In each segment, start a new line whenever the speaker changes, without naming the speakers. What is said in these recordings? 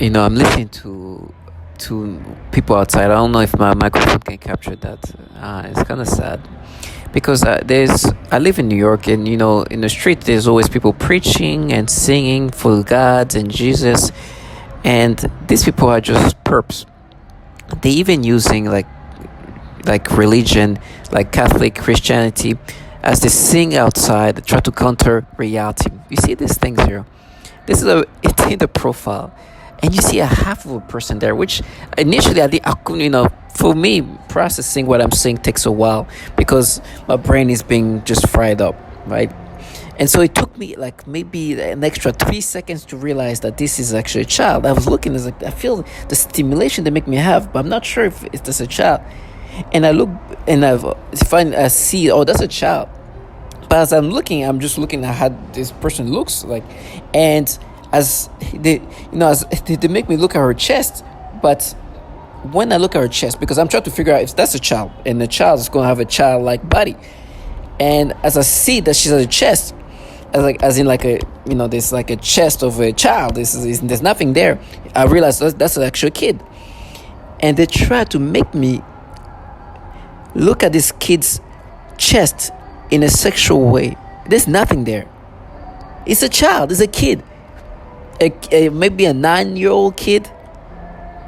I'm listening to people outside. I don't know if my microphone can capture that. It's kind of sad because there's I live in New York, and in the street there's always people preaching and singing for God and Jesus, and these people are just perps. They even using like religion, like Catholic Christianity, as they sing outside, try to counter reality. You see these things here. This is it's in the profile, and you see a half of a person there, which initially I couldn't, for me, processing what I'm saying takes a while because my brain is being just fried up, right? And so it took me like maybe an extra 3 seconds to realize that this is actually a child. I was looking, as like I feel the stimulation they make me have, but I'm not sure if it's just a child. And I look, and I see, oh, that's a child. But as I'm looking, I'm just looking at how this person looks like, and as they make me look at her chest. But when I look at her chest, because I'm trying to figure out if that's a child, and the child is going to have a childlike body, and as I see that she's at a chest, as in like a there's like a chest of a child. There's nothing there. I realize that's an actual kid, and they try to make me look at this kid's chest in a sexual way. There's nothing there. It's a child. It's a kid. Maybe a 9-year-old kid.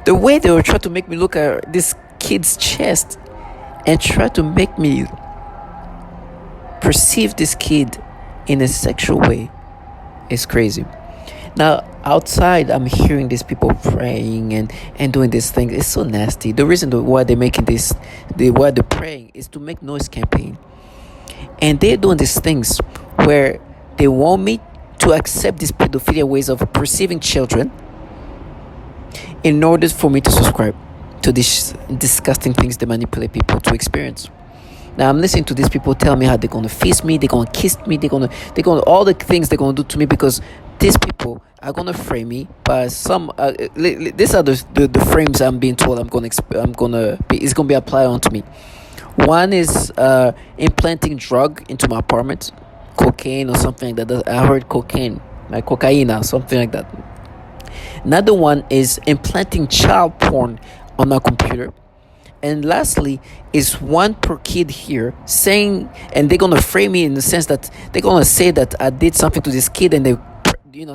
The way they were trying to make me look at this kid's chest and try to make me perceive this kid in a sexual way is crazy. Now, outside, I'm hearing these people praying and doing this thing. It's so nasty. The reason why they're making why they're praying is to make noise campaign. And they're doing these things where they want me to accept these pedophilia ways of perceiving children in order for me to subscribe to these disgusting things they manipulate people to experience. Now I'm listening to these people tell me how they're gonna feast me, they're gonna kiss me, they're gonna all the things they're gonna do to me, because these people are gonna frame me by some. These are the frames I'm being told it's gonna be applied onto me. One is implanting drug into my apartment, cocaine or something like that. I heard cocaine, like cocaine or something like that. Another one is implanting child porn on my computer. And lastly is one per kid here saying, and they're gonna frame me in the sense that they're gonna say that I did something to this kid, and they,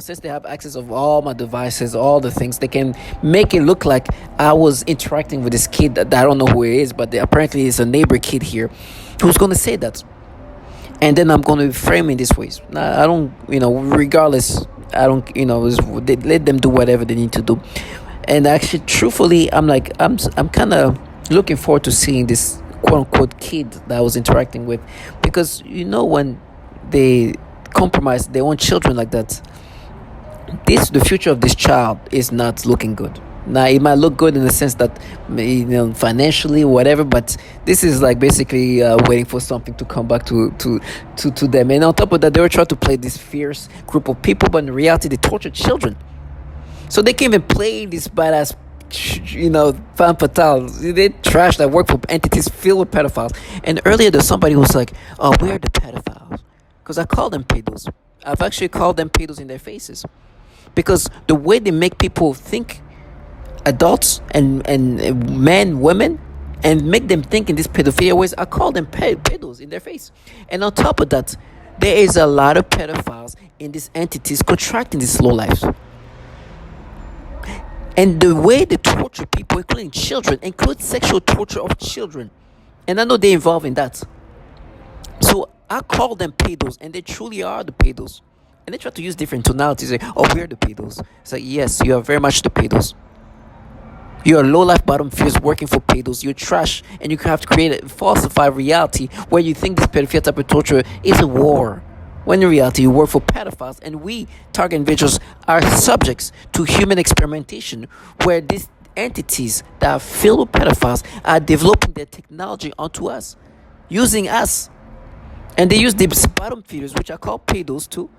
since they have access of all my devices, all the things, they can make it look like I was interacting with this kid that I don't know who he is, but apparently it's a neighbor kid here who's gonna say that, and then I'm gonna frame it this way. Now, I don't, regardless, I don't, they let them do whatever they need to do. And actually, truthfully, I'm kind of looking forward to seeing this quote-unquote kid that I was interacting with, because when they compromise their own children like that, the future of this child is not looking good. Now it might look good in the sense that financially whatever, but this is like basically waiting for something to come back to them. And on top of that, they were trying to play this fierce group of people, but in reality they torture children, so they can even play this badass femme fatale. They trash that work for entities filled with pedophiles. And earlier there's somebody who was like, oh, we're the pedophiles, because I call them pedos. I've actually called them pedos in their faces, because the way they make people think, adults and men, women, and make them think in these pedophilia ways, I call them pedos in their face. And on top of that, there is a lot of pedophiles in these entities contracting these slow lives. And the way they torture people, including children, includes sexual torture of children. And I know they're involved in that. So I call them pedos, and they truly are the pedos. And they try to use different tonalities. Like, oh, we're the pedos. It's like, yes, you are very much the pedos. You're low-life bottom feeders working for pedos. You're trash, and you have to create a falsified reality where you think this pedophilia type of torture is a war, when in reality you work for pedophiles, and we target individuals are subjects to human experimentation, where these entities that are filled with pedophiles are developing their technology onto us, using us. And they use these bottom feeders, which I call pedos too,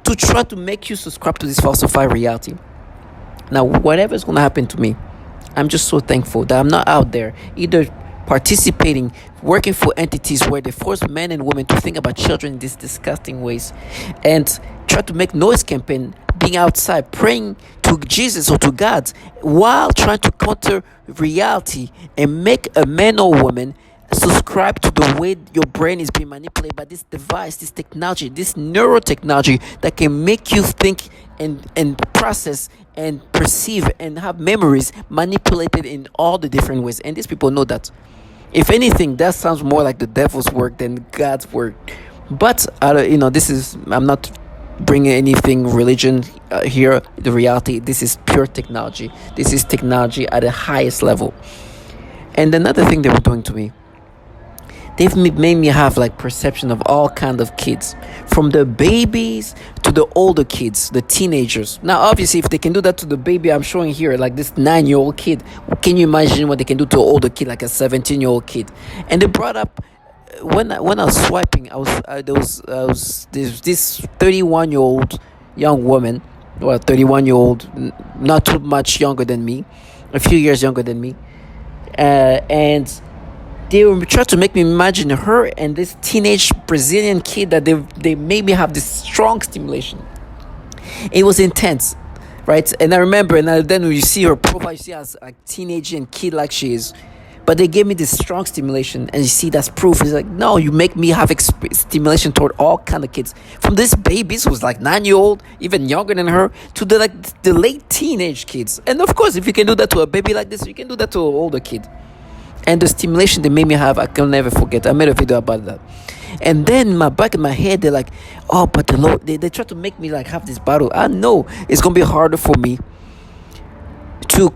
to try to make you subscribe to this falsified reality. Now, whatever is going to happen to me, I'm just so thankful that I'm not out there either participating, working for entities where they force men and women to think about children in these disgusting ways, and try to make noise campaign, being outside praying to Jesus or to God while trying to counter reality and make a man or woman subscribe to the way your brain is being manipulated by this device, this technology, this neurotechnology that can make you think and process and perceive and have memories manipulated in all the different ways. And these people know that. If anything, that sounds more like the devil's work than God's work. But this is, I'm not bringing anything religion here. The reality, this is pure technology. This is technology at the highest level. And another thing they were doing to me, they've made me have like perception of all kind of kids, from the babies to the older kids, the teenagers. Now obviously if they can do that to the baby I'm showing here, like this 9-year-old kid, can you imagine what they can do to an older kid, like a 17-year-old kid? And they brought up, when I was swiping, there was this 31-year-old young woman, well, 31-year-old, not too much younger than me, a few years younger than me, and they were trying to make me imagine her and this teenage Brazilian kid, that they made me have this strong stimulation. It was intense, right? And I remember, and then when you see her profile, you see as a teenage and kid like she is, but they gave me this strong stimulation, and you see that's proof. It's like, no, you make me have stimulation toward all kind of kids, from this babies who's like 9-year-old, even younger than her, to the late teenage kids. And of course, if you can do that to a baby like this, you can do that to an older kid. And the stimulation they made me have, I can never forget. I made a video about that. And then back in my head, they're like, oh, but the Lord, they try to make me like have this battle. I know it's gonna be harder for me to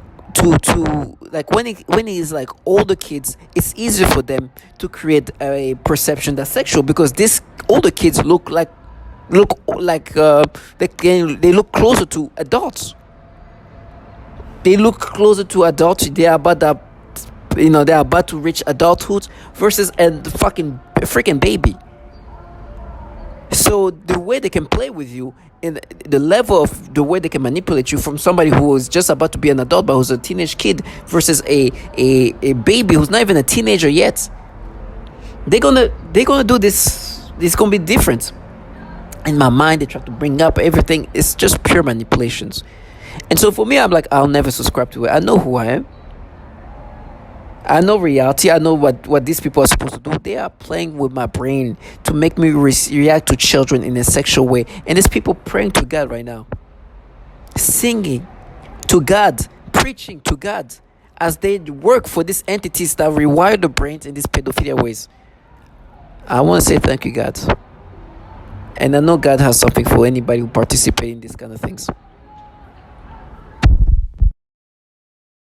like, when it is like older kids, it's easier for them to create a perception that's sexual, because these older kids look like they look closer to adults. They look closer to adults. They are about that. They're about to reach adulthood versus a freaking baby. So the way they can play with you, in the level of the way they can manipulate you, from somebody who is just about to be an adult but who's a teenage kid versus a baby who's not even a teenager yet, they're gonna do this. It's gonna be different. In my mind, they try to bring up everything. It's just pure manipulations. And so for me, I'm like, I'll never subscribe to it. I know who I am. I know reality. I know what these people are supposed to do. They are playing with my brain to make me react to children in a sexual way. And there's people praying to God right now, singing to God, preaching to God, as they work for these entities that rewire the brains in these pedophilia ways. I want to say thank you, God. And I know God has something for anybody who participates in these kind of things.